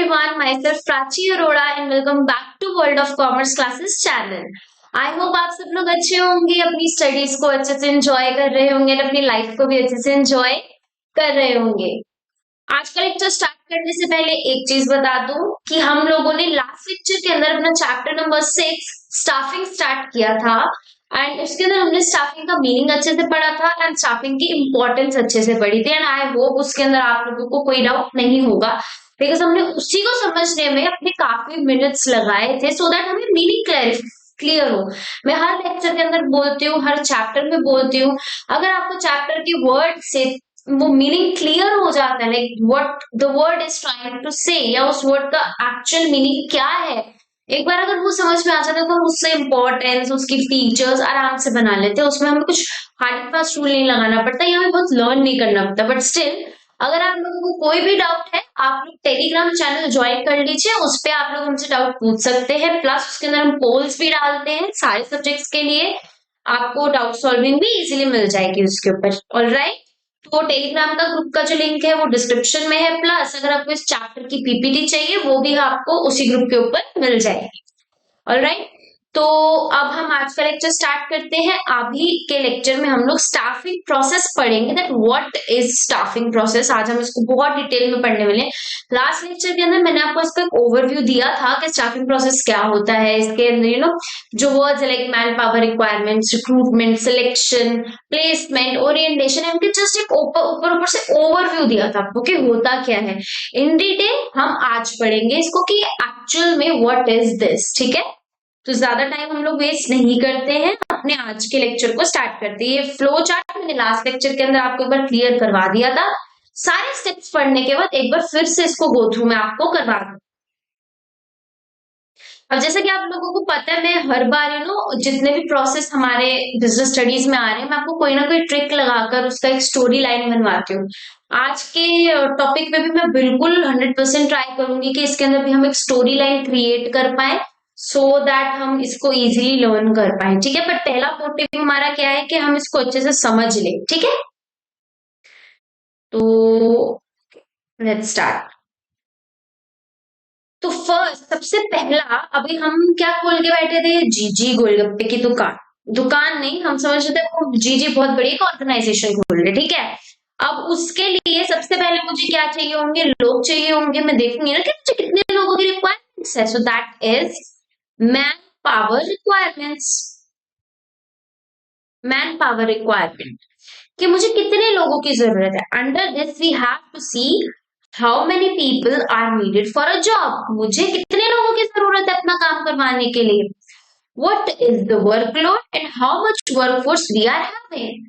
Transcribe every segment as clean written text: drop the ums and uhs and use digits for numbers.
everyone, myself Prachi Arora and welcome back to World of Commerce Classes channel. I hope आप सब लोग अच्छे होंगे, अपनी स्टडीज को अच्छे से एंजॉय कर रहे होंगे और अपनी लाइफ को भी अच्छे से एंजॉय कर रहे होंगे। आज का लेक्चर स्टार्ट करने से पहले एक चीज बता दूं कि हम लोगों ने लास्ट लेक्चर के अंदर अपना चैप्टर नंबर 6 स्टाफिंग स्टार्ट किया था एंड उसके अंदर हमने स्टाफिंग का मीनिंग अच्छे से पढ़ा था एंड स्टाफिंग की इंपॉर्टेंस अच्छे से पढ़ी थी एंड आई होप उसके अंदर आप लोगों को कोई डाउट नहीं होगा बिकॉज हमने उसी को समझने में अपने काफी मिनट्स लगाए थे सो दैट हमें मीनिंग क्लियर हो। मैं हर लेक्चर के अंदर बोलती हूँ, हर चैप्टर में बोलती हूँ, अगर आपको चैप्टर की वर्ड से वो मीनिंग क्लियर हो जाता है, like what the word is trying to say या उस वर्ड का एक्चुअल मीनिंग क्या है, एक बार अगर वो समझ में आ जाता है तो हम उससे इम्पोर्टेंस, उसकी फीचर्स आराम से बना लेते हैं। उसमें हमें कुछ हार्ड एंड फास्ट रूल नहीं लगाना पड़ता या हमें बहुत लर्न नहीं करना पड़ता। बट स्टिल अगर आप लोगों को कोई भी डाउट है, आप लोग टेलीग्राम चैनल ज्वाइन कर लीजिए, उस पर आप लोग हमसे डाउट पूछ सकते हैं। प्लस उसके अंदर हम पोल्स भी डालते हैं सारे सब्जेक्ट्स के लिए, आपको डाउट सॉल्विंग भी इजीली मिल जाएगी उसके ऊपर। ऑलराइट, तो टेलीग्राम का ग्रुप का जो लिंक है वो डिस्क्रिप्शन में है। प्लस अगर आपको इस चैप्टर की पीपीटी चाहिए वो भी आपको उसी ग्रुप के ऊपर मिल जाएगी। ऑलराइट, तो अब हम आज का लेक्चर स्टार्ट करते हैं। अभी के लेक्चर में हम लोग स्टाफिंग प्रोसेस पढ़ेंगे, that what is staffing process. आज हम इसको बहुत डिटेल में पढ़ने वाले हैं। लास्ट लेक्चर के अंदर मैंने आपको इसका एक ओवरव्यू दिया था कि स्टाफिंग प्रोसेस क्या होता है। इसके अंदर जो words like man power requirements, recruitment, selection, placement, orientation, इनके जस्ट एक ऊपर से ओवरव्यू दिया था आपको कि होता क्या है। इन डिटेल हम आज पढ़ेंगे इसको कि एक्चुअल में व्हाट इज दिस। ठीक है, तो ज्यादा टाइम हम लोग वेस्ट नहीं करते हैं, अपने आज के लेक्चर को स्टार्ट करते हैं। ये फ्लो चार्ट मैंने लास्ट लेक्चर के अंदर आपको एक बार क्लियर करवा दिया था। सारे स्टेप्स पढ़ने के बाद एक बार फिर से इसको गो थ्रू मैं आपको करवा दूं। अब जैसा कि आप लोगों को पता है, मैं हर बार जितने भी प्रोसेस हमारे बिजनेस स्टडीज में आ रहे हैं, मैं आपको कोई ना कोई ट्रिक लगाकर उसका एक स्टोरी लाइन बनवाती हूँ। आज के टॉपिक में भी मैं बिल्कुल 100% ट्राई करूंगी कि इसके अंदर भी हम एक स्टोरी लाइन क्रिएट कर पाए सो दैट हम इसको इजीली लर्न कर पाए। ठीक है, पर पहला मोटिव हमारा क्या है कि हम इसको अच्छे से समझ लें। ठीक है, तो लेट्स स्टार्ट। तो फर्स्ट सबसे पहला, अभी हम क्या खोल के बैठे थे, जीजी गोलगप्पे की दुकान। दुकान नहीं, हम समझ रहे थे जीजी बहुत बड़ी एक ऑर्गेनाइजेशन खोल रहे। ठीक है, अब उसके लिए सबसे पहले मुझे क्या चाहिए होंगे, लोग चाहिए होंगे। मैं देखूंगी ना कि मुझे कितने लोगों की रिक्वायरमेंट्स है, so that is man power requirements. Man power requirement कि मुझे कितने लोगों की जरूरत है। Under this we have to see how many people are needed for a job. मुझे कितने लोगों की जरूरत है अपना काम करवाने के लिए। What is the workload and how much workforce we are having.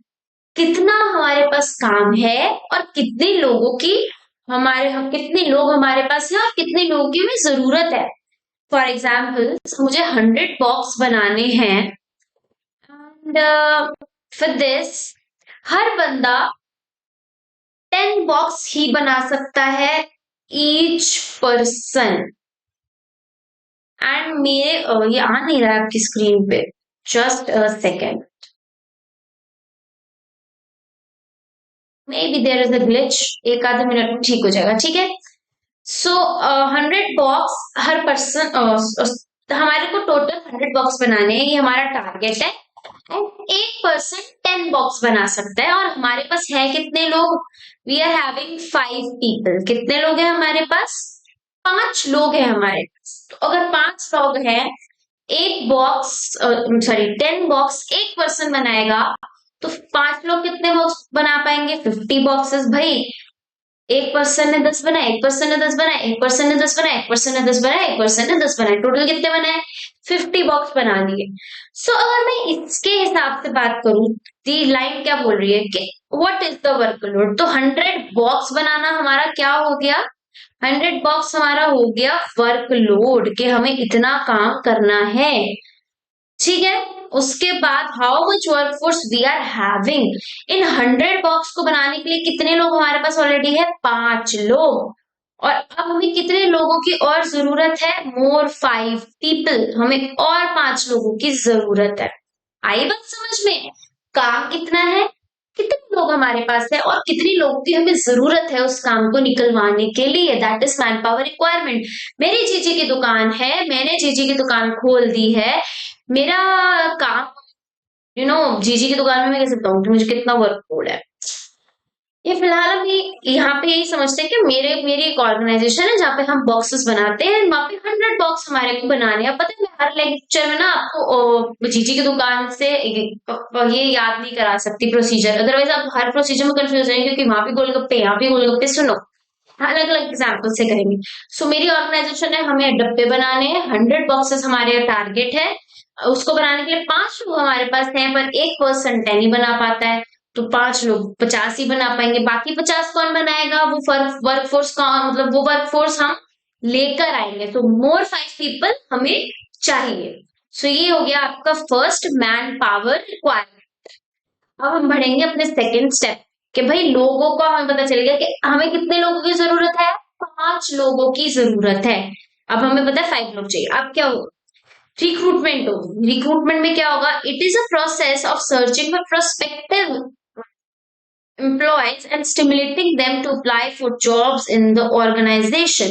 कितना हमारे पास काम है और कितने लोगों की कितने लोग हमारे पास है और कितने लोगों की हमें जरूरत है। फॉर एग्जाम्पल मुझे 100 बॉक्स बनाने हैं एंड फॉर दिस हर बंदा 10 बॉक्स ही बना सकता है, ईच पर्सन। एंड मेरे ये आ नहीं रहा है आपकी स्क्रीन पे, just a second, may be there is a glitch, एक आधे मिनट में ठीक हो जाएगा। ठीक है, सो 100 बॉक्स हर पर्सन, हमारे को टोटल 100 बॉक्स बनाने हैं, ये हमारा टारगेट है। एंड एक पर्सन 10 बॉक्स बना सकता है और हमारे पास है कितने लोग, वी आर हैविंग 5 पीपल। कितने लोग हैं हमारे पास, 5 लोग हैं हमारे पास। तो अगर 5 लोग हैं, एक बॉक्स सॉरी 10 बॉक्स एक पर्सन बनाएगा, तो 5 लोग कितने बॉक्स बना पाएंगे, 50 बॉक्सेस। भाई एक पर्सन ने 10 बनाए, एक पर्सन ने 10 बनाए, एक पर्सन ने 10 बनाए, एक पर्सन ने 10 बनाए, एक पर्सन ने 10 बनाए, टोटल कितने बनाए, 50 बॉक्स बना दिए। सो अगर मैं इसके हिसाब से बात करूं, दी लाइन क्या बोल रही है कि व्हाट इज द वर्कलोड, तो 100 बॉक्स बनाना हमारा क्या हो गया, 100 बॉक्स हमारा हो गया वर्कलोड, कि हमें इतना काम करना है। ठीक है, उसके बाद how much workforce we are having, in 100 box को बनाने के लिए कितने लोग हमारे पास ऑलरेडी है, 5 लोग। और अब हमें कितने लोगों की और जरूरत है, मोर 5 पीपल, हमें और 5 लोगों की जरूरत है। आई बात समझ में, काम कितना है, कितने लोग हमारे पास है और कितनी लोगों की हमें जरूरत है उस काम को निकलवाने के लिए। That is man power requirement. मेरी जीजी की दुकान है, मैंने जीजी की दुकान खोल दी है। मेरा काम, जीजी की दुकान में मैं कैसे बताऊं कि मुझे कितना वर्कलोड है। ये फिलहाल हम यहाँ पे यही समझते हैं कि मेरी एक ऑर्गेनाइजेशन है जहाँ पे हम बॉक्सेस बनाते हैं। वहाँ पे 100 बॉक्स हमारे को बनाने हैं। पता है मैं हर लेक्चर में ना आपको जीजी की दुकान से ये याद नहीं करा सकती प्रोसीजर, अदरवाइज आप हर प्रोसीजर में कंफ्यूज हो जाएंगे क्योंकि वहां पे गोलगप्पे, यहाँ पे गोलगप्पे। सुनो, अलग अलग एग्जाम्पल से करेंगे। सो मेरी ऑर्गेनाइजेशन है, हमें डब्बे बनाने हैं, 100 बॉक्सेस हमारे टारगेट है। उसको बनाने के लिए 5 लोग हमारे पास हैं, पर एक पर्सन 10 ही बना पाता है। तो 5 लोग 50 ही बना पाएंगे, बाकी 50 कौन बनाएगा? वो वर्कफोर्स का मतलब वो वर्कफोर्स हम लेकर आएंगे। तो मोर 5 पीपल हमें चाहिए। सो ये हो गया आपका फर्स्ट मैन पावर रिक्वायरमेंट। अब हम बढ़ेंगे अपने सेकेंड स्टेप कि भाई लोगों को हमें पता चल गया कि हमें कितने लोगों की जरूरत है। 5 लोगों की जरूरत है। अब हमें पता है 5 लोग चाहिए। अब क्या होगा? रिक्रूटमेंट होगी। रिक्रूटमेंट में क्या होगा? It is a process of searching for prospective employees and stimulating them to apply for jobs in the organization.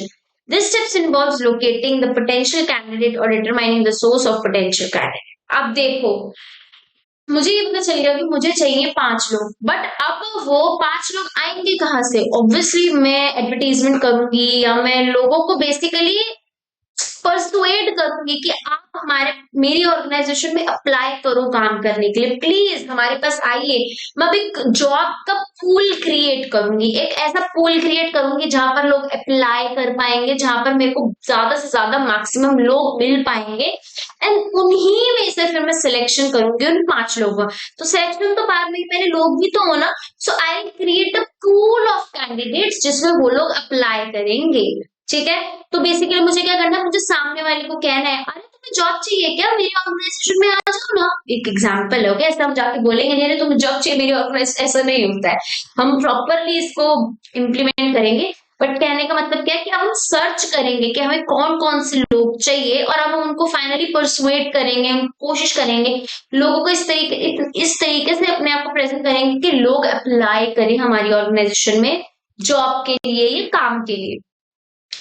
This steps involves locating the potential candidate or determining the source of potential candidate. अब देखो, मुझे ये पता चल गया कि मुझे चाहिए 5 लोग, बट अब वो 5 लोग आएंगे कहाँ से? ऑब्वियसली मैं एडवर्टीजमेंट करूंगी या मैं लोगों को बेसिकली परसुएड करूंगी कि आप मेरी ऑर्गेनाइजेशन में अप्लाई करो काम करने के लिए, प्लीज हमारे पास आइए। मैं अब एक जॉब का पूल क्रिएट करूंगी, एक ऐसा पूल क्रिएट करूंगी जहां पर लोग अप्लाई कर पाएंगे, जहां पर मेरे को ज्यादा से ज्यादा मैक्सिमम लोग मिल पाएंगे। एंड उन्हीं में से फिर मैं सिलेक्शन करूंगी उन 5 लोगों का। तो सिलेक्शन तो बाद में, पहले लोग भी तो हो ना। So I create a pool of candidates जिसमें वो लोग अप्लाई करेंगे। ठीक है, तो बेसिकली मुझे क्या करना है? मुझे सामने वाले को कहना है, अरे तुम्हें जॉब चाहिए क्या? मेरी ऑर्गेनाइजेशन में आ जाओ ना। एक एग्जांपल है, ओके? ऐसा हम जाके बोलेंगे नहीं तुम्हें जॉब चाहिए मेरी ऑर्गेनाइजेशन, ऐसा नहीं होता है। हम प्रॉपरली इसको इम्प्लीमेंट करेंगे। बट कहने का मतलब क्या है कि अब हम सर्च करेंगे कि हमें कौन कौन से लोग चाहिए और अब हम उनको फाइनली परसुएट करेंगे, हम कोशिश करेंगे लोगों को इस तरीके से अपने आप को प्रेजेंट करेंगे कि लोग अप्लाई करें हमारी ऑर्गेनाइजेशन में जॉब के लिए या काम के लिए।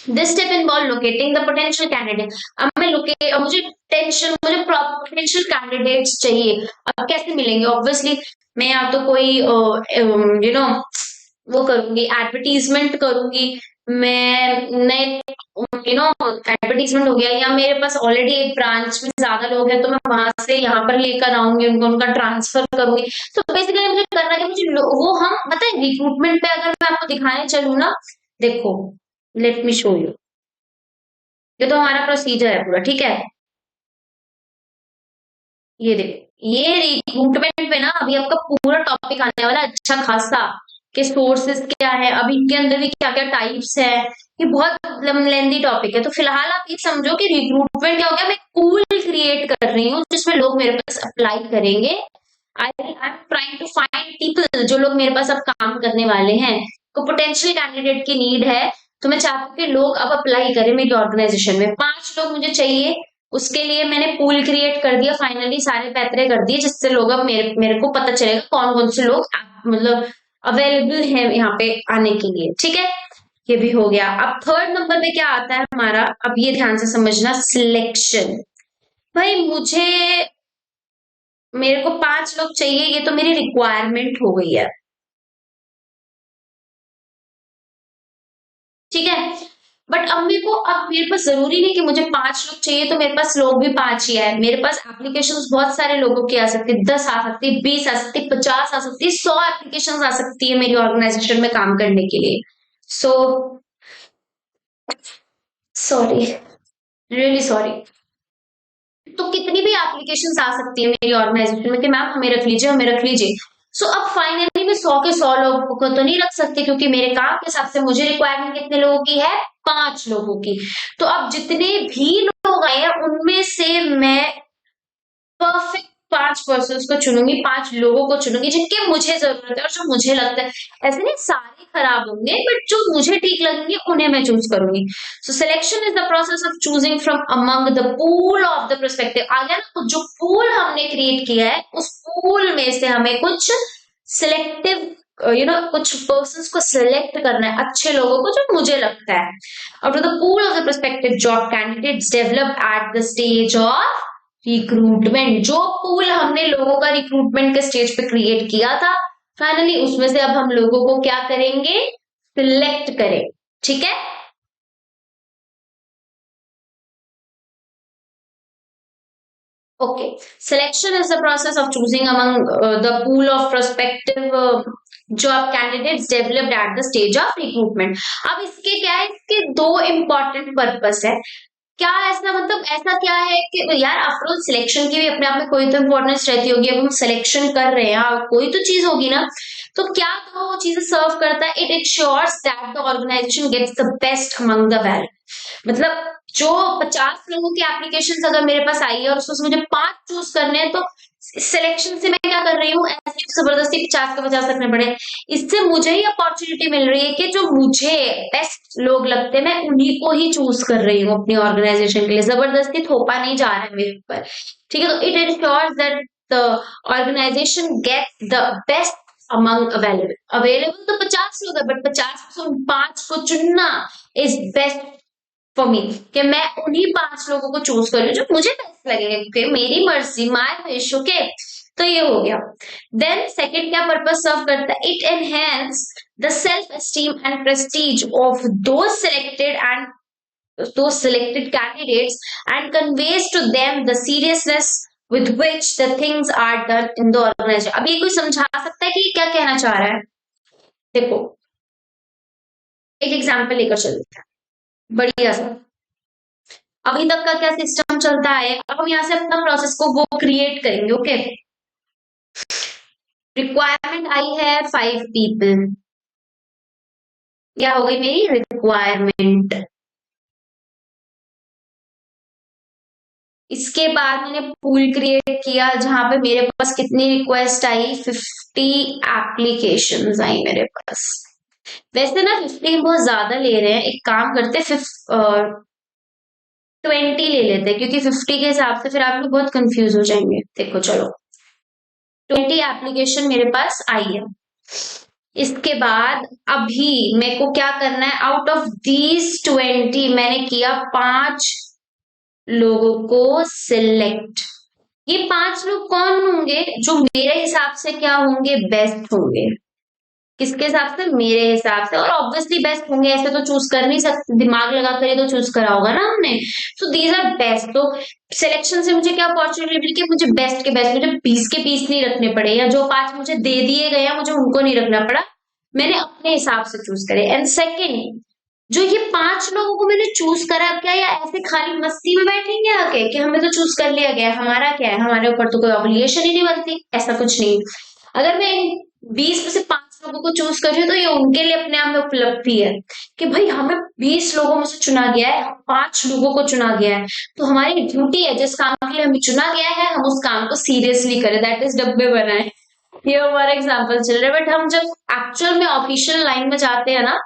This step involve locating the potential candidate. अब मुझे पोटेंशियल कैंडिडेट्स चाहिए। अब कैसे मिलेंगे? ऑब्वियसली मैं या तो कोई वो करूंगी, एडवर्टीजमेंट करूंगी। मैं नए एडवर्टीजमेंट हो गया, या मेरे पास ऑलरेडी एक ब्रांच में ज्यादा लोग हैं तो मैं वहां से यहाँ पर लेकर आऊंगी, उनका ट्रांसफर करूंगी। तो बेसिकली मुझे करना है, मुझे वो हम पता है रिक्रूटमेंट पे अगर मैं आपको दिखाने चलूँ ना, देखो लेट मी शो यू। ये तो हमारा प्रोसीजर है पूरा, ठीक है? ये देखो, ये रिक्रूटमेंट पे ना अभी आपका पूरा टॉपिक आने वाला है अच्छा खासा, कि सोर्सेस क्या है, अब इनके अंदर भी क्या क्या टाइप्स है। ये बहुत लेंदी टॉपिक है। तो फिलहाल आप ये समझो कि रिक्रूटमेंट क्या हो गया, मैं पूल क्रिएट कर रही हूँ जिसमें लोग मेरे पास अप्लाई करेंगे। I am trying to find people, जो लोग मेरे पास अब काम करने वाले हैं, को पोटेंशियल कैंडिडेट की नीड है। तो मैं चाहती हूँ कि लोग अब अप्लाई करें मेरी ऑर्गेनाइजेशन में। 5 लोग मुझे चाहिए, उसके लिए मैंने पूल क्रिएट कर दिया, फाइनली सारे पैतरे कर दिए, जिससे लोग अब मेरे को पता चलेगा कौन कौन से लोग मतलब अवेलेबल है यहाँ पे आने के लिए। ठीक है, ये भी हो गया। अब थर्ड नंबर पे क्या आता है हमारा? अब ये ध्यान से समझना, सिलेक्शन। भाई मेरे को 5 लोग चाहिए, ये तो मेरी रिक्वायरमेंट हो गई है। ठीक है, बट अब मेरे पास जरूरी नहीं कि मुझे 5 लोग चाहिए तो मेरे पास लोग भी 5 ही है। मेरे पास एप्लीकेशंस बहुत सारे लोगों की आ सकती है, 10 आ सकती है, 20 आ सकती है, 50 आ सकती है, 100 एप्लीकेशंस आ सकती है मेरी ऑर्गेनाइजेशन में काम करने के लिए। So sorry, really sorry. तो कितनी भी एप्लीकेशंस आ सकती है मेरी ऑर्गेनाइजेशन में कि मैम हमें रख लीजिए, हमें रख लीजिए। सो अब फाइनली मैं 100 के 100 लोगों को तो नहीं रख सकती, क्योंकि मेरे काम के हिसाब से मुझे रिक्वायरमेंट कितने लोगों की है? 5 लोगों की। तो अब जितने भी लोग आए हैं उनमें से मैं परफेक्ट 5 पर्सन को चुनूंगी, 5 लोगों को चुनूंगी जिनकी मुझे जरूरत है और जो मुझे लगता है। ऐसे नहीं सारे खराब होंगे, बट जो मुझे ठीक लगेंगे उन्हें मैं चूज करूंगी। So selection is the process of choosing from among the pool of the perspective. आ गया ना? तो जो पूल हमने क्रिएट किया है उस पूल में से हमें कुछ सिलेक्टिव कुछ पर्सन्स को सिलेक्ट करना है, अच्छे लोगों को, जो मुझे लगता है। Out of the pool of the prospective job candidates develop at the stage of recruitment. जो पूल हमने लोगों का रिक्रूटमेंट के स्टेज पे क्रिएट किया था, फाइनली उसमें से अब हम लोगों को क्या करेंगे, सिलेक्ट करें। ठीक है, okay. Selection is the process of choosing among the pool of prospective job candidates developed at the stage of recruitment. अब इसके क्या है, इसके दो इंपॉर्टेंट पर्पस है। क्या ऐसा, मतलब ऐसा क्या है कि यार आफ्टर ऑल सिलेक्शन की भी अपने आप में कोई तो इम्पोर्टेंस रहती होगी। अब हम सिलेक्शन कर रहे हैं, कोई तो चीज होगी ना। तो क्या वो चीजें सर्व करता है, it ensures that the organization gets the best among the well. मतलब जो 50 लोगों की एप्लीकेशन अगर मेरे पास आई है और उसमें से मुझे 5 चूज करने हैं, तो सिलेक्शन से मैं क्या कर रही हूँ, ऐसे जबरदस्ती 50 का 50 रखने पड़े। इससे मुझे ही अपॉर्चुनिटी मिल रही है कि जो मुझे बेस्ट लोग लगते हैं मैं उन्हीं को ही चूज कर रही हूँ अपनी ऑर्गेनाइजेशन के लिए। जबरदस्ती थोपा नहीं जा रहा है मेरे ऊपर। ठीक है, तो it ensures that the organization gets the best among available. Available तो 50 लोग है, बट 50 में 5 को चुनना इज बेस्ट फॉर मी, कि मैं उन्हीं 5 लोगों को चूज कर रही हूँ जो मुझे बेस्ट लगेगा, क्योंकि मेरी मर्जी, माय विश। ओके, तो ये हो गया। देन सेकंड क्या पर्पस सर्व करता है, it enhance the self esteem and Prestige of those selected candidates and conveys to them the seriousness with which the things are done in the organization। अब ये कोई समझा सकता है कि क्या कहना चाह रहा है? देखो, एक एग्जांपल लेकर चलते हैं, बढ़िया सा। अभी तक का क्या सिस्टम चलता है, अब हम यहाँ से अपना प्रोसेस को वो क्रिएट करेंगे। ओके, रिक्वायरमेंट आई है 5 पीपल, क्या हो गई मेरी रिक्वायरमेंट। इसके बाद मैंने पूल क्रिएट किया जहां पे मेरे पास कितनी रिक्वेस्ट आई, 50 एप्लीकेशंस आई मेरे पास। वैसे ना 50 बहुत ज्यादा ले रहे हैं, एक काम करते 20 ले लेते हैं, क्योंकि 50 के हिसाब से फिर आप लोग बहुत कंफ्यूज हो जाएंगे। देखो चलो, 20 एप्लीकेशन मेरे पास आई है। इसके बाद अभी मेरे को क्या करना है, आउट ऑफ दीज 20 मैंने किया 5 लोगों को सिलेक्ट। ये 5 लोग कौन होंगे, जो मेरे हिसाब से क्या होंगे, बेस्ट होंगे। किसके हिसाब से, मेरे हिसाब से। और ऑब्वियसली बेस्ट होंगे, ऐसे तो चूज कर नहीं सकते, दिमाग लगा कर ही तो चूज करा होगा ना हमने। So these are best. तो सिलेक्शन से मुझे क्या अपॉर्चुनिटी मिली कि मुझे बेस्ट के बेस्ट, मुझे 20 के 20 नहीं रखने पड़े, या जो 5 मुझे दे दिए गए हैं मुझे उनको नहीं रखना पड़ा, मैंने अपने हिसाब से चूज करे। एंड सेकेंड, जो ये 5 लोगों को मैंने चूज करा, क्या या ऐसे खाली मस्ती में बैठेंगे आके कि हमें तो चूज कर लिया गया, हमारा क्या है, हमारे ऊपर तो कोई ऑब्लिगेशन ही नहीं बनती, ऐसा कुछ नहीं। अगर मैं 20 में से 5 लोगों को चूज कर रही हूँ, तो ये उनके लिए अपने आप में उपलब्धि है कि भाई हमें 20 लोगों में से चुना गया है, 5 लोगों को चुना गया है, तो हमारी ड्यूटी है जिस काम के लिए हमें चुना गया है हम उस काम को सीरियसली करें, दैट इज डब्बे बनाए। ये हमारा एग्जाम्पल चल रहा है। बट हम जब एक्चुअल में ऑफिशियल लाइन में जाते हैं ना,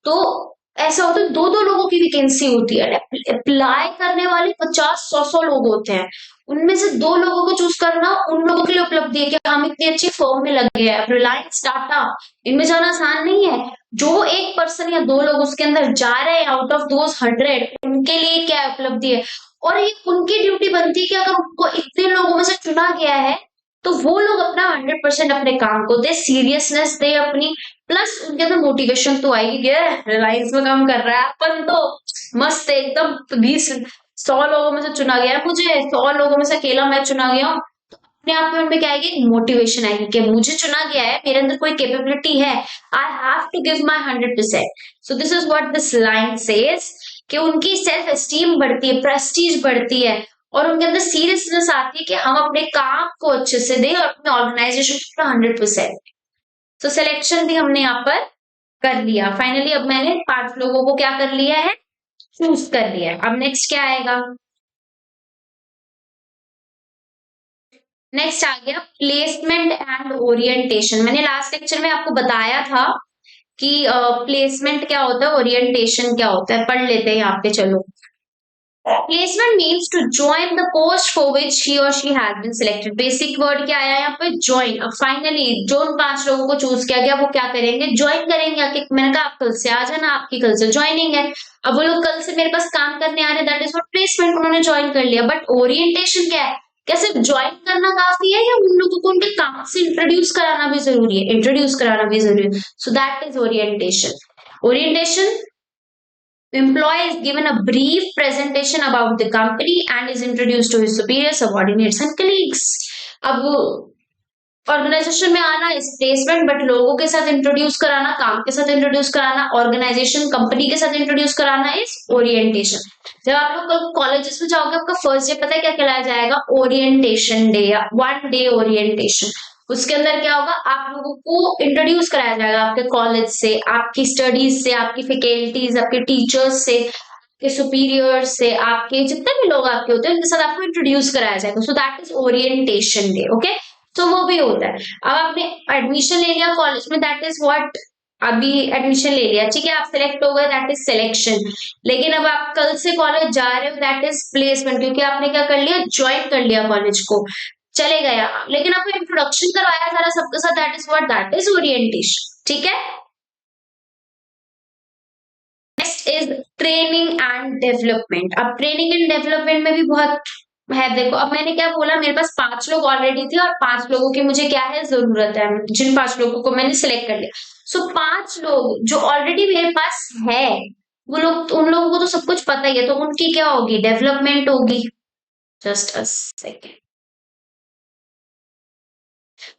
तो ऐसा होता है 2-2 लोगों की वैकेंसी होती है, अप्लाई करने वाले 50-100 लोग होते हैं, उनमें से 2 लोगों को चूज करना उन लोगों के लिए उपलब्धि है कि हम इतनी अच्छी फर्म में लग गए हैं, रिलायंस, टाटा, इनमें जाना आसान नहीं है। जो एक पर्सन या 2 लोग उसके अंदर जा रहे हैं आउट ऑफ दोज 100, उनके लिए क्या उपलब्धि है। और ये उनकी ड्यूटी बनती है कि अगर उनको इतने लोगों में से चुना गया है, तो वो लोग अपना 100% अपने काम को दे, सीरियसनेस दे अपनी, प्लस उनके अंदर मोटिवेशन तो आएगी कि रिलायंस में काम कर रहा है अपन तो मस्त है एकदम। 20-100 लोगों में से चुना गया है, मुझे 100 लोगों में से अकेला मैं चुना गया हूँ, तो अपने आप में उनमें क्या आएगी, मोटिवेशन आएगी कि मुझे चुना गया है, मेरे अंदर कोई कैपेबिलिटी है, I have to give my 100%। So this is what this line says, कि उनकी सेल्फ एस्टीम बढ़ती है, प्रेस्टीज बढ़ती है, और उनके अंदर सीरियसनेस आती है कि हम अपने काम को अच्छे से दें और अपने ऑर्गेनाइजेशन को 100%। तो सिलेक्शन भी हमने यहाँ पर कर लिया। फाइनली अब मैंने 5 लोगों को क्या कर लिया है, चूज कर लिया है। अब नेक्स्ट क्या आएगा, नेक्स्ट आ गया प्लेसमेंट एंड ओरिएंटेशन। मैंने लास्ट लेक्चर में आपको बताया था कि प्लेसमेंट क्या होता है, ओरिएंटेशन क्या होता है, पढ़ लेते हैं यहाँ पे। चलो, placement means to join the post for which he और she has been selected. Basic word क्या आया यहाँ पे, ज्वाइन। अब फाइनली जो उन 5 लोगों को चूज किया गया वो क्या करेंगे, ज्वाइन करेंगे आके। मैंने कहा आप कल से आ जाना, आपकी कल से ज्वाइनिंग है। अब वो लोग कल से मेरे पास काम करने आ रहे हैं, दैट इज व्हाट प्लेसमेंट, उन्होंने ज्वाइन कर लिया। बट ओरिएंटेशन क्या है, क्या सिर्फ ज्वाइन करना काफी है या उन लोगों को उनके काम से इंट्रोड्यूस कराना भी जरूरी है, इंट्रोड्यूस कराना भी जरूरी है। So that is orientation. Orientation, employee is given a brief presentation about the company and is introduced to his superiors, subordinates and colleagues. अब ऑर्गेनाइजेशन में आना इस प्लेसमेंट, बट लोगों के साथ इंट्रोड्यूस कराना, काम के साथ इंट्रोड्यूस कराना, ऑर्गेनाइजेशन कंपनी के साथ इंट्रोड्यूस कराना इज ओरिएंटेशन। जब आप लोग कल कॉलेजेस में जाओगे, आपका फर्स्ट डे पता है क्या कहलाया जाएगा, ओरिएंटेशन डे या 1 डे ओरिएंटेशन। उसके अंदर क्या होगा, आप लोगों को इंट्रोड्यूस कराया जाएगा आपके कॉलेज से, आपकी स्टडीज से, आपकी फैकल्टीज, आपके टीचर्स से, आपके सुपीरियर्स से, आपके जितने भी लोग आपके होते हैं उनके साथ आपको इंट्रोड्यूस कराया जाएगा। सो that is orientation day. Okay, तो वो भी होता है। अब आपने एडमिशन ले लिया कॉलेज में, दैट इज व्हाट, अभी एडमिशन ले लिया, ठीक है, आप सिलेक्ट हो गए, दैट इज सिलेक्शन। लेकिन अब आप कल से कॉलेज जा रहे हो, दैट इज प्लेसमेंट, क्योंकि आपने क्या कर लिया, ज्वाइन कर लिया कॉलेज को, चले गया, लेकिन आपको इंट्रोडक्शन करवाया सारा सबके साथ, that is what, that is orientation. ठीक है, next is training and development. अब ट्रेनिंग एंड डेवलपमेंट में भी बहुत है। देखो, अब मैंने क्या बोला, मेरे पास 5 लोग ऑलरेडी थे और 5 लोगों की मुझे क्या है, जरूरत है, जिन 5 लोगों को मैंने सिलेक्ट कर लिया। सो 5 लोग जो ऑलरेडी मेरे पास है, वो लोग, उन लोगों को तो सब कुछ पता ही है, तो उनकी क्या होगी, डेवलपमेंट होगी। Just a second.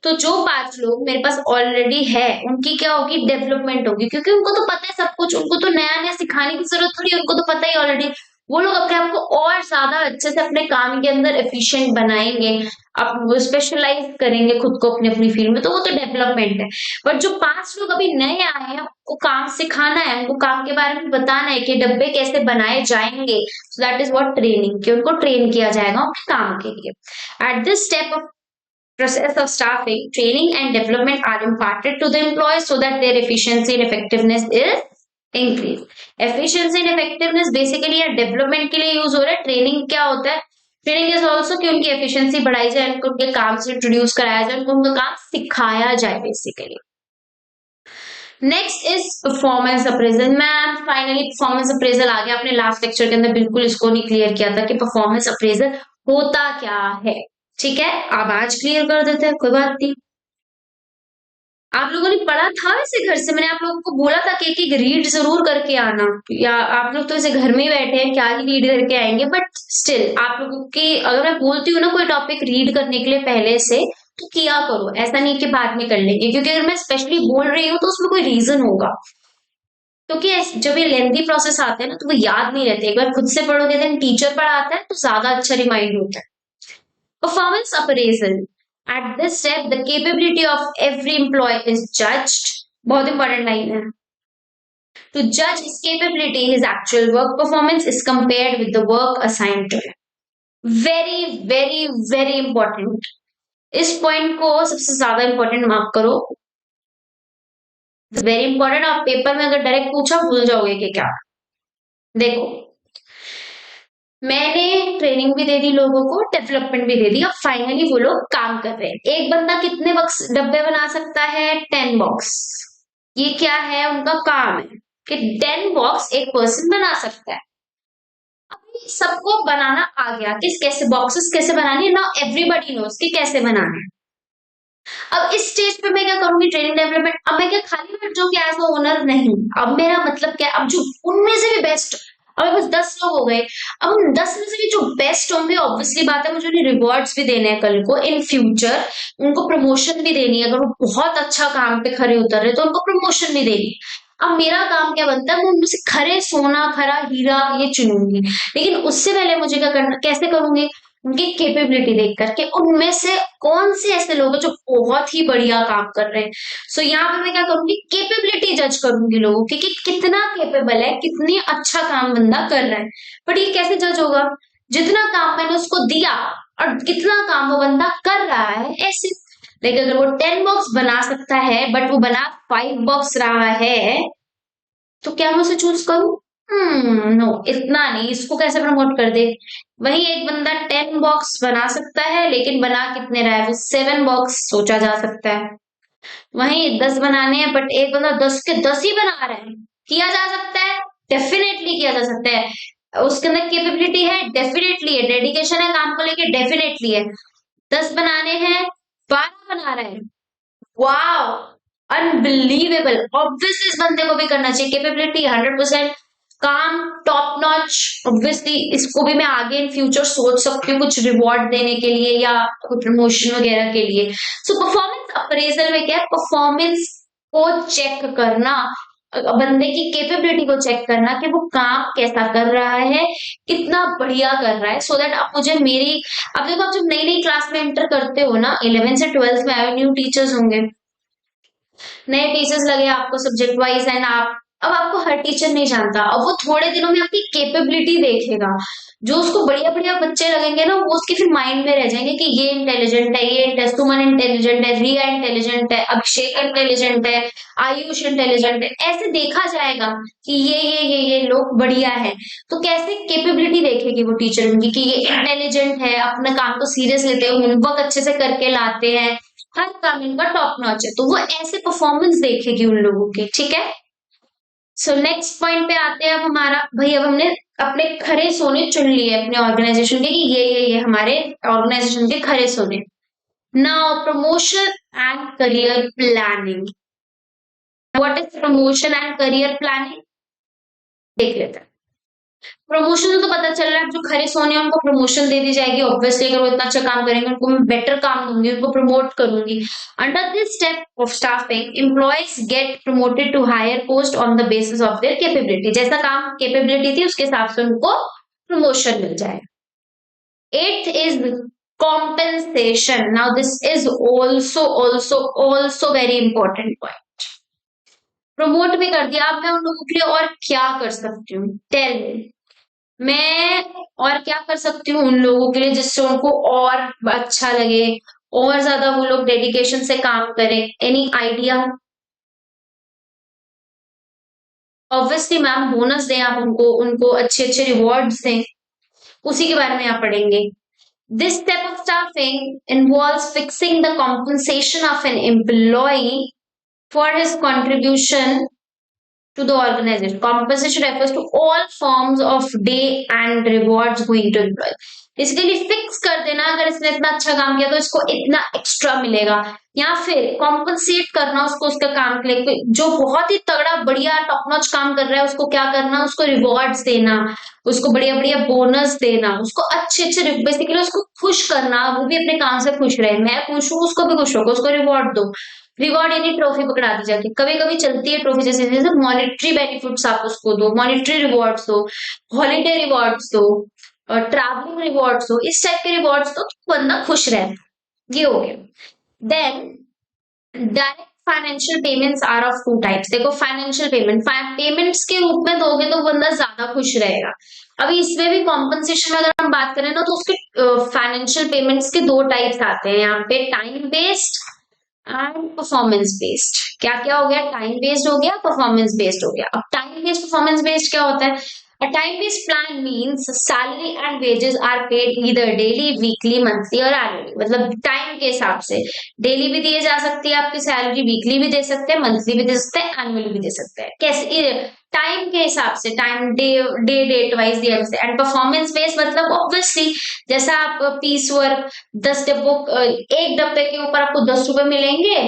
तो जो 5 लोग मेरे पास ऑलरेडी है, उनकी क्या होगी, डेवलपमेंट होगी, क्योंकि उनको तो पता है सब कुछ, उनको तो नया नया सिखाने की जरूरत थोड़ी है, उनको तो पता ही ऑलरेडी। वो लोग अपने आप को और ज्यादा अच्छे से अपने काम के अंदर एफिशिएंट बनाएंगे, अब वो स्पेशलाइज करेंगे खुद को अपनी अपनी फील्ड में, तो वो तो डेवलपमेंट है। बट जो 5 लोग अभी नए आए हैं, उनको काम सिखाना है, उनको काम के बारे में बताना है कि डब्बे कैसे बनाए जाएंगे। सो दैट इज व्हाट ट्रेनिंग, कि उनको ट्रेन किया जाएगा उनके काम के लिए। At this step of process of staffing, training and development are imparted to the employees so that their efficiency and effectiveness is increased. Efficiency and effectiveness basically या development के लिए use हो रहा है। training क्या होता है, ट्रेनिंग इज ऑल्सो कि उनकी एफिशिएंसी बढ़ाई जाए, उनको उनके काम से इंट्रोड्यूस कराया जाए, उनको उनका काम सिखाया जाए basically. Next is performance appraisal. Ma'am finally performance appraisal आ गया, आपने लास्ट लेक्चर के अंदर बिल्कुल इसको नहीं क्लियर किया था कि परफॉर्मेंस अप्रेजल होता क्या है। ठीक है, अब आज क्लियर कर देते हैं, कोई बात नहीं। आप लोगों ने पढ़ा था वैसे घर से, मैंने आप लोगों को बोला था कि एक रीड जरूर करके आना, या आप लोग तो ऐसे घर में ही बैठे हैं, क्या ही रीड करके आएंगे, बट स्टिल आप लोगों की, अगर मैं बोलती हूँ ना कोई टॉपिक रीड करने के लिए पहले से, तो किया करो, ऐसा नहीं कि बाद में कर लेंगे, क्योंकि अगर मैं स्पेशली बोल रही हूँ तो उसमें कोई रीजन होगा। क्योंकि जब ये लेंथी प्रोसेस आते हैं ना, तो वो याद नहीं रहते, एक बार खुद से पढ़ोगे, देन टीचर पढ़ाता है तो ज्यादा अच्छा रिमाइंड होता है। Performance appraisal. At this step, the capability of every employee is judged. बहुत important लाइन है। To judge his capability, his actual work performance is compared with the work assigned to him. Very, very, very important. इस point को सबसे ज्यादा important mark करो। Very important. आप paper में अगर डायरेक्ट पूछा भूल जाओगे कि क्या। देखो, मैंने ट्रेनिंग भी दे दी लोगों को, डेवलपमेंट भी दे दी, अब फाइनली वो लोग काम कर रहे हैं। एक बंदा कितने बॉक्स डब्बे बना सकता है, 10 बॉक्स। ये क्या है, उनका काम है कि 10 बॉक्स एक पर्सन बना सकता है। अब सबको बनाना आ गया कि कैसे बॉक्सेस कैसे बनानी है, नाउ एवरीबॉडी नोस कि कैसे बनाना है। अब इस स्टेज पे मैं क्या करूंगी, ट्रेनिंग डेवलपमेंट। अब मैं क्या खाली बैठ जाऊंगी एज अ ओनर, नहीं। अब मेरा मतलब क्या, अब जो उनमें से भी बेस्ट, अब बस 10 लोग हो गए, अब उन 10 में से भी जो बेस्ट होंगे, ऑब्वियसली बात है मुझे उन्हें रिवॉर्ड्स भी देने हैं कल को, इन फ्यूचर उनको प्रमोशन भी देनी है। अगर वो बहुत अच्छा काम पे खरे उतर रहे तो उनको प्रमोशन भी देनी है। अब मेरा काम क्या बनता है, मैं उनमें से खरे सोना खरा हीरा ये चुनूंगी, लेकिन उससे पहले मुझे क्या करना, कैसे करूंगी, उनकी कैपेबिलिटी देख करके उनमें से कौन से ऐसे लोग हैं जो बहुत ही बढ़िया काम कर रहे हैं। सो यहाँ पे मैं क्या करूंगी, कैपेबिलिटी जज करूंगी लोगों की कि कितना कैपेबल है, कितनी अच्छा काम बंदा कर रहा है। बट ये कैसे जज होगा, जितना काम मैंने उसको दिया और कितना काम वो बंदा कर रहा है, ऐसे। लेकिन अगर वो 10 बॉक्स बना सकता है बट वो बना 5 बॉक्स रहा है, तो क्या मैं उसे चूज करूं, नो, इतना नहीं, इसको कैसे प्रमोट कर दे? वही एक बंदा 10 बॉक्स बना सकता है, लेकिन बना कितने रहा है? वो 7 बॉक्स सोचा जा सकता है। वहीं 10 बनाने हैं, बट एक बंदा 10 के 10 ही बना रहा है। किया जा सकता है, डेफिनेटली किया जा सकता है। उसके अंदर कैपेबिलिटी है, डेफिनेटली है। डेडिकेशन है काम को लेके, डेफिनेटली है। 10 बनाने हैं, 12 बना रहे हैं। Wow, unbelievable. ऑब्वियसली इस बंदे को भी करना चाहिए। कैपेबिलिटी 100%, काम टॉप नॉच। ऑब्वियसली इसको भी मैं आगे इन फ्यूचर सोच सकती हूँ कुछ रिवॉर्ड देने के लिए या कोई प्रमोशन वगैरह के लिए। सो परफॉर्मेंस अप्रेजल में क्या है? परफॉर्मेंस को चेक करना, बंदे की कैपेबिलिटी को चेक करना कि वो काम कैसा कर रहा है, कितना बढ़िया कर रहा है, सो दैट आप मुझे मेरी, अब देखो आप जब नई नई क्लास में एंटर करते हो ना, 11 से 12 में आए न्यू टीचर्स होंगे, नए टीचर्स लगे आपको सब्जेक्ट वाइज, एंड आप, अब आपको हर टीचर नहीं जानता। अब वो थोड़े दिनों में आपकी कैपेबिलिटी देखेगा। जो उसको बढ़िया बढ़िया बच्चे लगेंगे ना, वो उसके फिर माइंड में रह जाएंगे कि ये इंटेलिजेंट है, ये सुमन इंटेलिजेंट है, रिया इंटेलिजेंट है, अभिषेक इंटेलिजेंट है, आयुष इंटेलिजेंट है। ऐसे देखा जाएगा कि ये लोग बढ़िया है। तो कैसे कैपेबिलिटी देखेगी वो टीचर उनकी कि ये इंटेलिजेंट है, अपने काम को सीरियस लेते हैं, होमवर्क अच्छे से करके लाते हैं, हर काम इनका टॉप नॉच है। तो वो ऐसे परफॉर्मेंस देखेगी उन लोगों की, ठीक है। सो नेक्स्ट पॉइंट पे आते हैं। अब हमारा भाई, अब हमने अपने खरे सोने चुन लिए अपने ऑर्गेनाइजेशन के कि ये हमारे ऑर्गेनाइजेशन के खरे सोने। Now promotion and career planning. What is promotion and career planning? देख लेते हैं। प्रमोशन तो पता चल रहा है, जो खरे सोने हैं उनको प्रमोशन दे दी जाएगी। ऑब्वियसली अगर वो इतना अच्छा काम करेंगे, उनको मैं बेटर काम दूंगी, उनको प्रमोट करूंगी। Under this step of staffing, employees get promoted to higher post on the basis of their capability. जैसा काम कैपेबिलिटी थी उसके हिसाब से उनको प्रमोशन मिल जाएगा। Eighth is compensation. Now this is also very important point. Promote भी कर दिया, अब मैं उन लोगों के लिए और क्या कर सकती हूँ? टेल मी, मैं और क्या कर सकती हूँ उन लोगों के लिए जिससे उनको और अच्छा लगे, और ज्यादा वो लोग डेडिकेशन से काम करें? Any idea? Obviously ma'am, bonus दें आप उनको, उनको अच्छे अच्छे रिवॉर्ड्स दें, उसी के बारे में आप पढ़ेंगे। This type of staffing involves fixing the compensation of an employee for his contribution to the organization. Compensation refers to all forms of day and rewards going to employee. इसके लिए फिक्स कर देना, अगर इसने इतना अच्छा काम किया तो इसको इतना एक्स्ट्रा मिलेगा, या फिर कॉम्पनसेट करना उसको उसका काम के लिए। जो बहुत ही तगड़ा बढ़िया टॉप नॉच काम कर रहा है उसको क्या करना, उसको रिवॉर्ड्स देना, उसको बढ़िया बढ़िया बोनस देना, उसको अच्छे अच्छे, बेसिकली उसको खुश करना, वो भी अपने काम से खुश रहे। मैं खुश हूँ, उसको भी खुश होगा, उसको रिवॉर्ड दो। रिवॉर्ड यानी ट्रॉफी पकड़ा दी जाती है, कभी कभी चलती है ट्रॉफी, जैसे जैसे मॉनिटरी बेनिफिट्स आप उसको दो, मॉनिटरी रिवॉर्ड्स दो, हॉलीडे रिवॉर्ड्स दो, और ट्रैवलिंग रिवॉर्ड्स दो, इस टाइप के रिवॉर्ड्स दो तो बंदा खुश रहता है। ये हो गया। Then direct financial payments are of two types. देखो फाइनेंशियल पेमेंट्स के रूप में दोगे तो बंदा ज्यादा खुश रहेगा। अभी इसमें भी कॉम्पनसेशन में अगर हम बात करें ना, तो उसके फाइनेंशियल पेमेंट्स के दो टाइप्स आते हैं यहाँ पे, time based and performance based. क्या क्या हो गया? टाइम बेस्ड हो गया, परफॉर्मेंस बेस्ड हो गया। अब टाइम बेस्ड परफॉर्मेंस बेस्ड क्या होता है? A time-based plan means salary and wages are paid either daily, weekly, monthly और annually। मतलब टाइम के हिसाब से डेली भी दिए जा सकती है आपकी सैलरी, वीकली भी दे सकते हैं, मंथली भी दे सकते हैं, एनुअली भी दे सकते हैं। कैसे? टाइम के हिसाब से, टाइम डे डेट वाइज दिया जाता है। एंड परफॉर्मेंस बेस्ड मतलब ऑब्वियसली जैसा आप पीस वर्क 10 डब्बों, एक डब्बे के ऊपर आपको 10 रुपए मिलेंगे,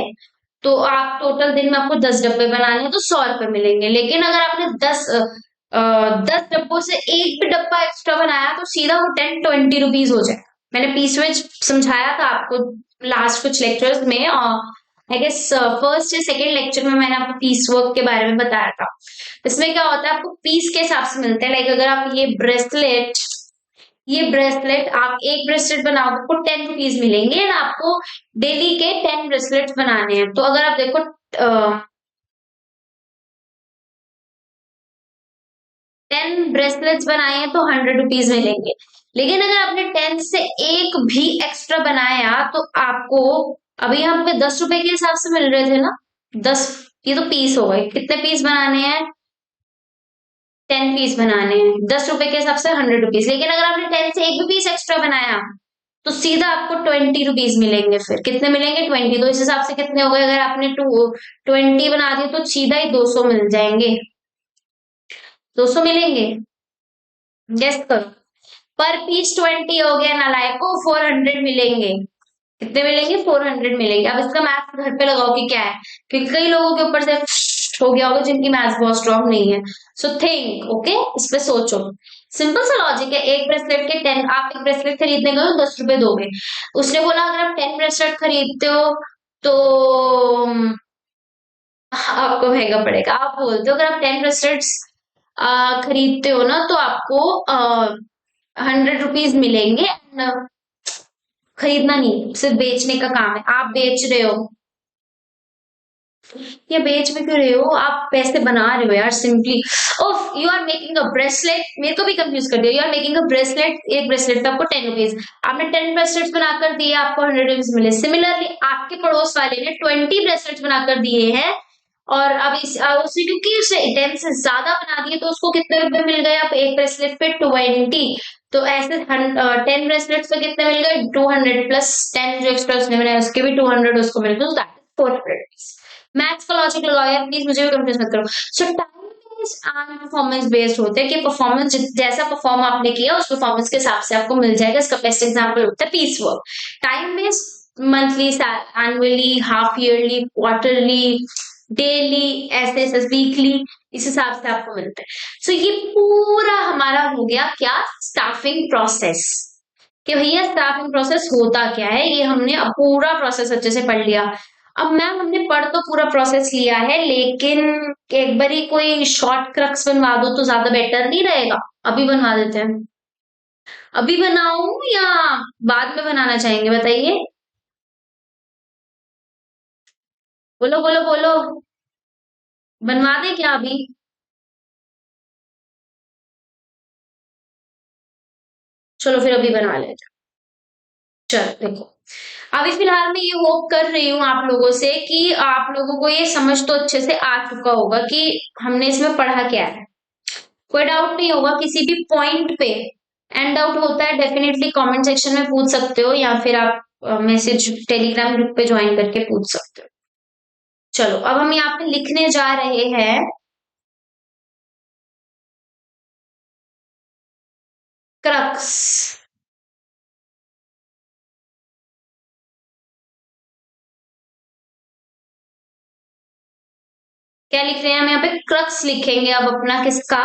तो आप टोटल दिन में आपको 10 डब्बे बनाने हैं तो 100 रुपए मिलेंगे। लेकिन अगर आपने 10 डब्बों से एक भी डब्बा एक्स्ट्रा बनाया तो सीधा वो 10-20 रुपीज हो जाए। मैंने पीस वेज समझाया था आपको लास्ट कुछ लेक्चर्स में, आई गेस फर्स्ट या सेकेंड लेक्चर में मैंने आपको पीस वर्क के बारे में बताया था। इसमें क्या होता है, आपको पीस के हिसाब से मिलते हैं। लाइक अगर आप ये ब्रेसलेट आप एक ब्रेसलेट बनाओ आपको 10 रुपीज मिलेंगे, एंड आपको डेली के 10 ब्रेसलेट बनाने हैं। तो अगर आप देखो 10 ब्रेसलेट्स बनाए हैं तो 100 रुपीज मिलेंगे। लेकिन अगर आपने 10 से एक भी एक्स्ट्रा बनाया तो आपको, अभी यहाँ पे 10 रुपए के हिसाब से मिल रहे थे ना, 10, ये तो पीस हो गए, कितने पीस बनाने हैं? 10 पीस बनाने हैं, 10 रुपए के हिसाब से 100 रुपीज। लेकिन अगर आपने 10 से एक भी पीस एक्स्ट्रा बनाया तो सीधा आपको 20 रुपीज मिलेंगे। फिर कितने मिलेंगे? 20। तो इस हिसाब से कितने हो गए? अगर आपने 20 बना दिए तो सीधा ही 200 मिल जाएंगे। 200 मिलेंगे, गेस करो। पर पीस 20 हो गया नालायको, 400 मिलेंगे। कितने मिलेंगे? 400 मिलेंगे। अब इसका मैथ घर पे लगाओ कि क्या है, क्योंकि कई लोगों के ऊपर से हो गया होगा जिनकी मैथ बहुत स्ट्रांग नहीं है। सो थिंक, ओके, इस पे सोचो। सिंपल सा लॉजिक है। एक ब्रेसलेट के 10, आप एक ब्रेसलेट खरीदने गए तो 10 रुपए दोगे। उसने बोला अगर आप 10 ब्रेसलेट खरीदते हो तो आपको महंगा पड़ेगा। आप बोलते हो अगर आप 10 ब्रेसलेट्स खरीदते हो ना तो आपको 100 रुपीज मिलेंगे। खरीदना नहीं, सिर्फ बेचने का काम है। आप बेच रहे हो या बेच में क्यों रहे हो? आप पैसे बना रहे हो यार सिंपली। ओफ, you are making a bracelet. मेरे को भी कंफ्यूज कर दिया। You are making a bracelet, एक ब्रेसलेट का आपको 10 रुपीज। आपने 10 ब्रेसलेट्स बनाकर दिए, आपको 100 रुपीज मिले। सिमिलरली आपके पड़ोस वाले ने 20 ब्रेसलेट्स बनाकर दिए हैं और अब उसने क्योंकि उसे 10 से ज्यादा बना दिए तो उसको कितने रुपए मिल गए? अब एक ब्रेसलेट पे 20। तो ऐसे 10 ब्रेसलेट्स पे कितने मिल गए? 200 प्लस 10 जो एक्स्ट्रा उसने बनाया उसके भी 200 उसको मिल गए। That is 400। मैथ्स का लॉजिक लगाओ यार, प्लीज मुझे भी कंफ्यूज मत करो। सो time based and performance based होते हैं कि परफॉर्मेंस जैसा परफॉर्म आपने किया उस परफॉर्मेंस के हिसाब से आपको मिल जाएगा। इसका बेस्ट एग्जांपल होता है piece work. Time based monthly, annually, half yearly, quarterly, daily, ऐसे ऐसे वीकली, इस हिसाब से आपको मिलता है। सो ये पूरा हमारा हो गया क्या? Staffing process. कि भैया स्टाफिंग प्रोसेस होता क्या है, ये हमने अब पूरा प्रोसेस अच्छे से पढ़ लिया। अब मैम हमने पढ़ तो पूरा प्रोसेस लिया है, लेकिन एक बार ही कोई शॉर्ट क्रक्स बनवा दो तो ज्यादा बेटर नहीं रहेगा? अभी बनवा देते हैं। अभी बनाऊं या बाद में बनाना चाहेंगे, बताइए। बोलो बोलो बोलो, बनवा दें क्या अभी? चलो फिर अभी बनवा लेते हैं। चलो देखो, अभी फिलहाल मैं ये होप कर रही हूँ आप लोगों से कि आप लोगों को ये समझ तो अच्छे से आ चुका होगा कि हमने इसमें पढ़ा क्या है। कोई डाउट नहीं होगा किसी भी पॉइंट पे। एंड डाउट होता है डेफिनेटली कमेंट सेक्शन में पूछ सकते हो या फिर आप मैसेज टेलीग्राम ग्रुप पे ज्वाइन करके पूछ सकते हो। चलो अब हम यहाँ पे लिखने जा रहे हैं क्रक्स। क्या लिख रहे हैं हम यहाँ पे? क्रक्स लिखेंगे अब अपना, किसका?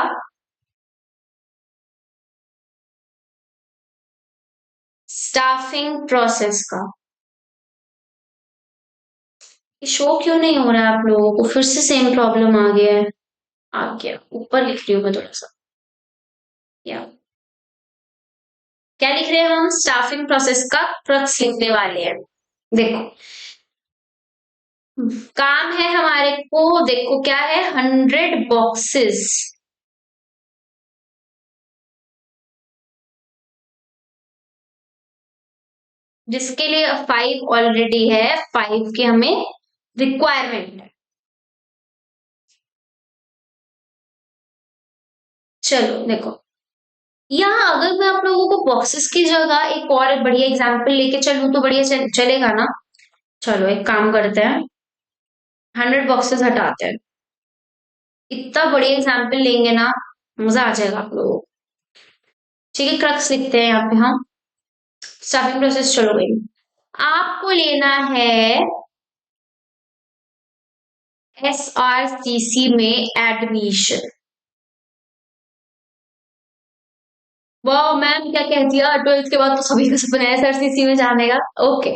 स्टाफिंग प्रोसेस का। ये शो क्यों नहीं हो रहा है आप लोगों को? फिर से सेम प्रॉब्लम आ गया है। आ गया, ऊपर लिख रही हूँ मैं थोड़ा सा। या क्या लिख रहे हैं हम? स्टाफिंग प्रोसेस का क्रक्स लिखने वाले हैं। देखो, काम है हमारे को, देखो क्या है, 100 बॉक्सेस। जिसके लिए 5 ऑलरेडी है, 5 की हमें रिक्वायरमेंट है। चलो देखो, यहाँ अगर मैं आप लोगों को बॉक्सेस की जगह एक और बढ़िया एग्जांपल लेके चलूं तो बढ़िया चलेगा ना? चलो एक काम करते हैं, 100 बॉक्सेस हटाते हैं। इतना बढ़िया एग्जांपल लेंगे ना, मजा आ जाएगा आप लोगों को। ठीक है, क्रक्स लिखते हैं यहाँ पे हम। स्टाफिंग प्रोसेस चलो गई। आपको लेना है SRCC में एडमिशन। वाह मैम, क्या कह दिया, 12th के बाद तो सभी का सपना है SRCC में जाने का। ओके,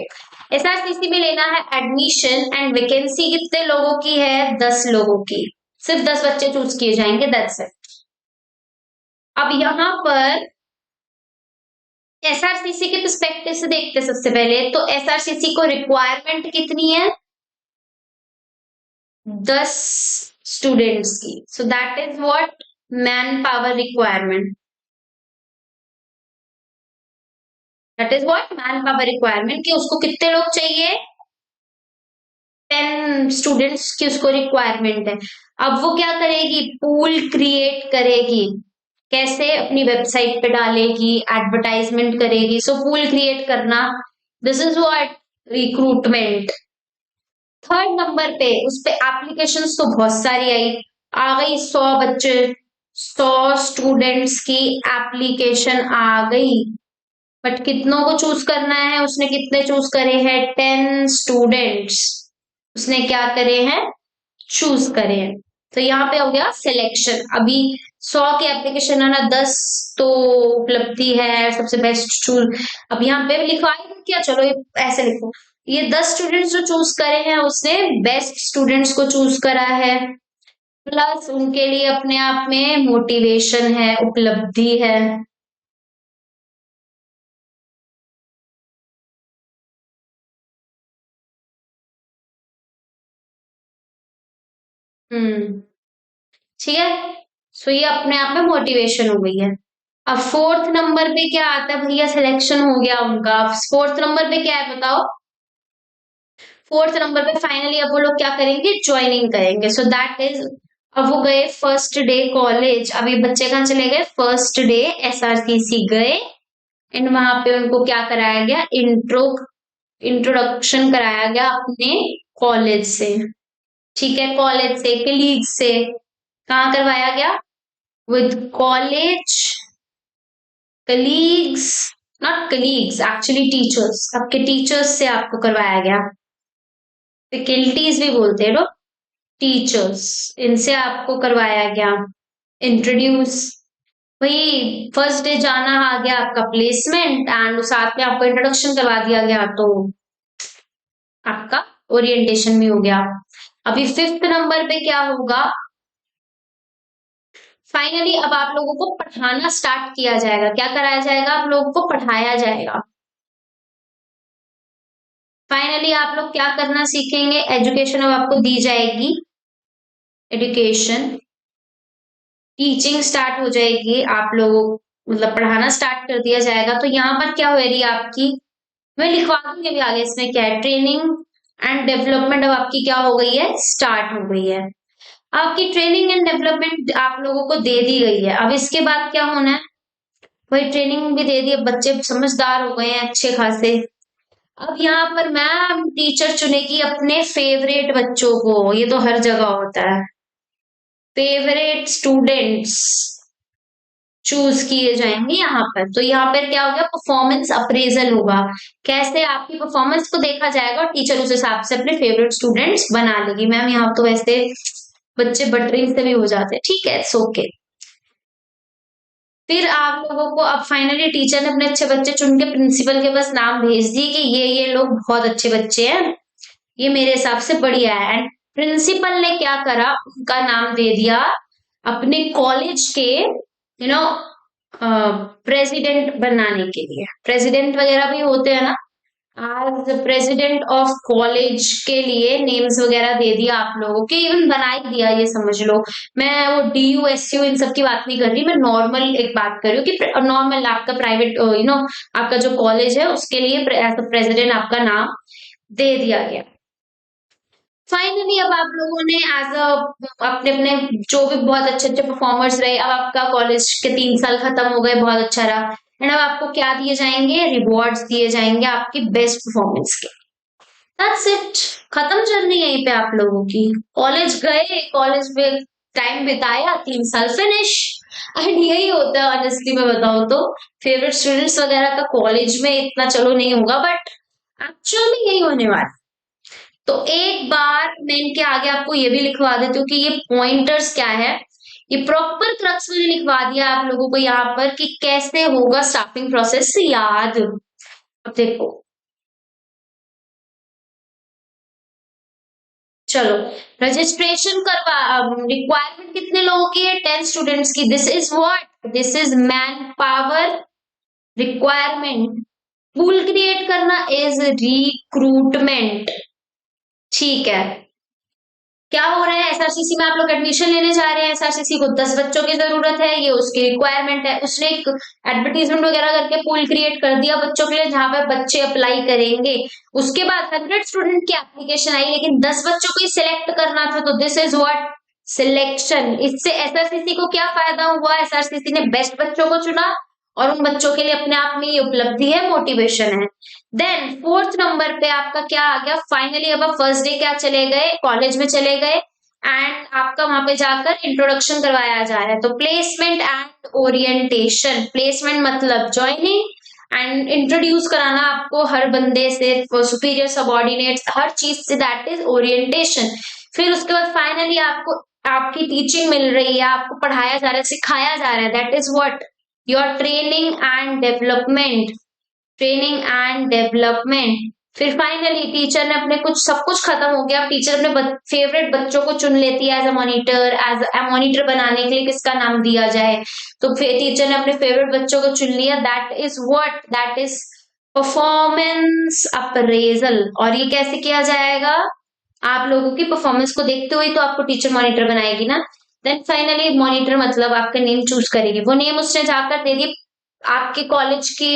SRCC में लेना है एडमिशन एंड वैकेंसी कितने लोगों की है? 10 लोगों की। सिर्फ 10 बच्चे चूज किए जाएंगे, दैट्स इट। अब यहाँ पर SRCC के पर्सपेक्टिव से देखते हैं। सबसे पहले तो SRCC को रिक्वायरमेंट कितनी है? 10 स्टूडेंट्स की। सो that is what? Man power requirement. That is what? Man power requirement, कि उसको कितने लोग चाहिए? 10 स्टूडेंट्स की उसको रिक्वायरमेंट है। अब वो क्या करेगी, पूल क्रिएट करेगी। कैसे, अपनी वेबसाइट पे डालेगी, एडवर्टाइजमेंट करेगी। सो पूल क्रिएट करना, this is what recruitment. Third number पे उस पे एप्लीकेशंस तो बहुत सारी आई, आ गई 100 बच्चे, 100 स्टूडेंट्स की एप्लीकेशन आ गई। बट कितनों को चूज करना है, उसने कितने चूज करे हैं, 10 स्टूडेंट्स उसने क्या करे हैं, चूज करे हैं। तो यहाँ पे हो गया सिलेक्शन। अभी 100 की एप्लीकेशन है ना, 10 तो उपलब्धि है, सबसे बेस्ट चूज। अब यहाँ पे लिखवा ही दूं क्या, चलो ये ऐसे लिखो, ये 10 स्टूडेंट्स जो चूज करे हैं उसने बेस्ट स्टूडेंट्स को चूज करा है, प्लस उनके लिए अपने आप में मोटिवेशन है, उपलब्धि है। हम्म, ठीक है। सो ये अपने आप में मोटिवेशन हो गई है। अब फोर्थ नंबर पे क्या आता है भैया, सिलेक्शन हो गया उनका। फोर्थ नंबर पे क्या है बताओ, फोर्थ नंबर पे फाइनली अब वो लोग क्या करेंगे, ज्वाइनिंग करेंगे। सो दैट इज, अब वो गए फर्स्ट डे कॉलेज। अब ये बच्चे कहाँ चले गए, फर्स्ट डे एसआरसीसी गए, एंड वहां पे उनको क्या कराया गया, इंट्रोडक्शन कराया गया अपने कॉलेज से। ठीक है, कॉलेज से, कलीग से। कहाँ करवाया गया, with college colleagues, not colleagues actually, teachers, आपके टीचर्स से आपको करवाया गया। फैकल्टीज भी बोलते हैं लोग, टीचर्स, इनसे आपको करवाया गया इंट्रोड्यूस। वही फर्स्ट डे जाना आ गया आपका प्लेसमेंट, एंड साथ में आपको इंट्रोडक्शन करवा दिया गया, तो आपका ओरिएंटेशन भी हो गया। अभी फिफ्थ नंबर पे क्या होगा, फाइनली अब आप लोगों को पढ़ाना स्टार्ट किया जाएगा। क्या कराया जाएगा, आप लोगों को पढ़ाया जाएगा। फाइनली आप लोग क्या करना सीखेंगे, एजुकेशन अब आपको दी जाएगी, एजुकेशन टीचिंग स्टार्ट हो जाएगी। आप लोगों मतलब पढ़ाना स्टार्ट कर दिया जाएगा। तो यहाँ पर क्या हो रही है आपकी, मैं लिखवा दूंगी अभी आगे इसमें क्या है, ट्रेनिंग एंड डेवलपमेंट अब आपकी क्या हो गई है, स्टार्ट हो गई है। आपकी ट्रेनिंग एंड डेवलपमेंट आप लोगों को दे दी गई है। अब इसके बाद क्या होना है, वही ट्रेनिंग भी दे दी, अब बच्चे समझदार हो गए हैं अच्छे खासे। अब यहाँ पर मैम टीचर चुनेगी अपने फेवरेट बच्चों को, ये तो हर जगह होता है, फेवरेट स्टूडेंट्स चूज किए जाएंगे यहाँ पर। तो यहाँ पर क्या होगा, परफॉर्मेंस अप्रेजल होगा, कैसे आपकी परफॉर्मेंस को देखा जाएगा और टीचर उस हिसाब से अपने फेवरेट स्टूडेंट्स बना लेगी। मैम यहाँ तो वैसे बच्चे बटरिंग से भी हो जाते हैं, ठीक है, सो ओके। फिर आप लोगों को अब फाइनली टीचर ने अपने अच्छे बच्चे चुन के प्रिंसिपल के पास नाम भेज दी कि ये लोग बहुत अच्छे बच्चे हैं, ये मेरे हिसाब से बढ़िया है। एंड प्रिंसिपल ने क्या करा, उनका नाम दे दिया अपने कॉलेज के प्रेसिडेंट बनाने के लिए। प्रेसिडेंट वगैरह भी होते हैं ना, आज प्रेसिडेंट ऑफ कॉलेज के लिए नेम्स वगैरह दे दिया आप लोगों के, इवन बना ही दिया, ये समझ लो। मैं वो DU SU इन सब की बात नहीं कर रही, मैं नॉर्मल एक बात कर रही हूँ कि नॉर्मल आपका प्राइवेट आपका जो कॉलेज है उसके लिए एज अ प्रेसिडेंट आपका नाम दे दिया गया। फाइनली अब आप लोगों ने एज अ अपने अपने जो भी बहुत अच्छे अच्छे परफॉर्मर्स रहे, अब आपका कॉलेज के 3 साल खत्म हो गए, बहुत अच्छा रहा, एंड अब आपको क्या दिए जाएंगे, रिवॉर्ड्स दिए जाएंगे आपकी बेस्ट परफॉर्मेंस के। दैट्स इट, खत्म जर्नी यहीं पे आप लोगों की। कॉलेज गए, कॉलेज में टाइम बिताया, 3 साल फिनिश। एंड यही होता है ऑनेस्टली मैं बताऊं तो, फेवरेट स्टूडेंट्स वगैरह का कॉलेज में इतना चलो नहीं होगा, बट एक्चुअल में यही होने वाला। तो एक बार मैं इनके आगे आपको ये भी लिखवा देती हूँ कि ये पॉइंटर्स क्या है, ये प्रॉपर क्रक्स मैंने लिखवा दिया आप लोगों को यहाँ पर कि कैसे होगा स्टाफिंग प्रोसेस याद। अब देखो, चलो, रजिस्ट्रेशन करवा, रिक्वायरमेंट कितने लोगों की है, 10 स्टूडेंट्स की। This is what, this is man power requirement. Pool create करना इज रिक्रूटमेंट, ठीक है। क्या हो रहा है, एसआरसीसी में आप लोग एडमिशन लेने जा रहे हैं, एसआरसीसी को 10 बच्चों की जरूरत है, ये उसकी रिक्वायरमेंट है। उसने एक एडवर्टीजमेंट वगैरह करके पूल क्रिएट कर दिया बच्चों के लिए, जहां पे बच्चे अप्लाई करेंगे। उसके बाद 100 स्टूडेंट की एप्लीकेशन आई, लेकिन 10 बच्चों को ही सिलेक्ट करना था, तो दिस इज व्हाट सिलेक्शन, इससे एसआरसीसी को क्या फायदा हुआ, एसआरसीसी ने बेस्ट बच्चों को चुना और उन बच्चों के लिए अपने आप में ये उपलब्धि है, मोटिवेशन है। देन फोर्थ नंबर पे आपका क्या आ गया, फाइनली अब आप फर्स्ट डे क्या चले गए, कॉलेज में चले गए एंड आपका वहां पे जाकर इंट्रोडक्शन करवाया जा रहा है। तो प्लेसमेंट एंड ओरिएंटेशन, प्लेसमेंट मतलब ज्वाइनिंग एंड इंट्रोड्यूस कराना आपको हर बंदे से, सुपीरियर सबॉर्डिनेट्स हर चीज से, दैट इज ओरिएंटेशन। फिर उसके बाद फाइनली आपको आपकी टीचिंग मिल रही है, आपको पढ़ाया जा रहा है, सिखाया जा रहा है, that is what your training and development, training and development. फिर फाइनली टीचर ने अपने कुछ सब कुछ खत्म हो गया, टीचर अपने फेवरेट बच्चों को चुन लेती है एज अ मॉनिटर बनाने के लिए किसका नाम दिया जाए। तो फिर टीचर ने अपने फेवरेट बच्चों को चुन लिया, that is what, that is performance appraisal. और ये कैसे किया जाएगा, आप लोगों की परफॉर्मेंस को देखते हुए तो आपको टीचर मॉनिटर बनाएगी ना। देन फाइनली मॉनिटर मतलब आपका नेम चूज करेगी, वो नेम उसने जाकर दे दी आपके कॉलेज के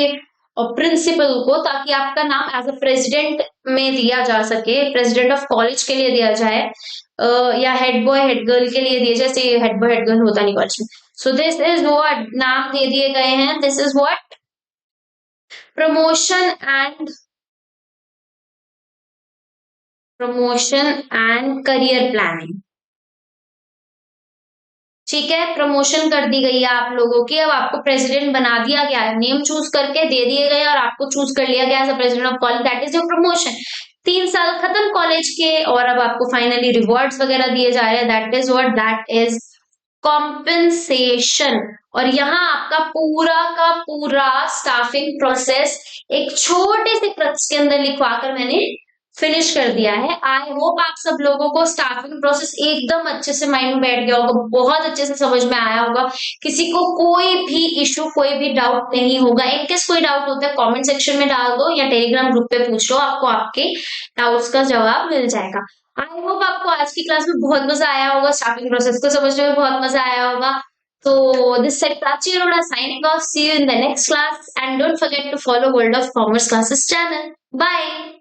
प्रिंसिपल को, ताकि आपका नाम एज अ प्रेसिडेंट में दिया जा सके, प्रेसिडेंट ऑफ कॉलेज के लिए दिया जाए, या हेड बॉय हेड गर्ल के लिए दिया, जैसे हेड बॉय हेड गर्ल होता नहीं कॉलेज में। सो दिस इज व्हाट, नाम दे दिए गए हैं, this is what promotion and career planning. ठीक है, प्रमोशन कर दी गई है आप लोगों की, अब आपको प्रेसिडेंट बना दिया गया है, नेम चूज करके दे दिए गए और आपको चूज कर लिया गया as a president of college, that is your promotion. 3 साल खत्म कॉलेज के और अब आपको फाइनली रिवॉर्ड्स वगैरह दिए जा रहे हैं, that is what, that is compensation. और यहाँ आपका पूरा का पूरा स्टाफिंग प्रोसेस एक छोटे से क्रक्स के अंदर लिखवा कर मैंने फिनिश कर दिया है। आई होप आप सब लोगों को स्टाफिंग प्रोसेस एकदम अच्छे से माइंड में बैठ गया होगा, बहुत अच्छे से समझ में आया होगा, किसी को कोई भी इशू कोई भी डाउट नहीं होगा। इनकेस कोई डाउट होता है कमेंट सेक्शन में डाल दो या टेलीग्राम ग्रुप पे पूछ लो, आपको आपके डाउट्स का जवाब मिल जाएगा। आई होप आपको आज की क्लास में बहुत मजा आया होगा, स्टाफिंग प्रोसेस को समझने में बहुत मजा आया होगा। So this is Prachi Arora signing off. See you in the next class and don't forget to follow World of Commerce Classes channel. Bye.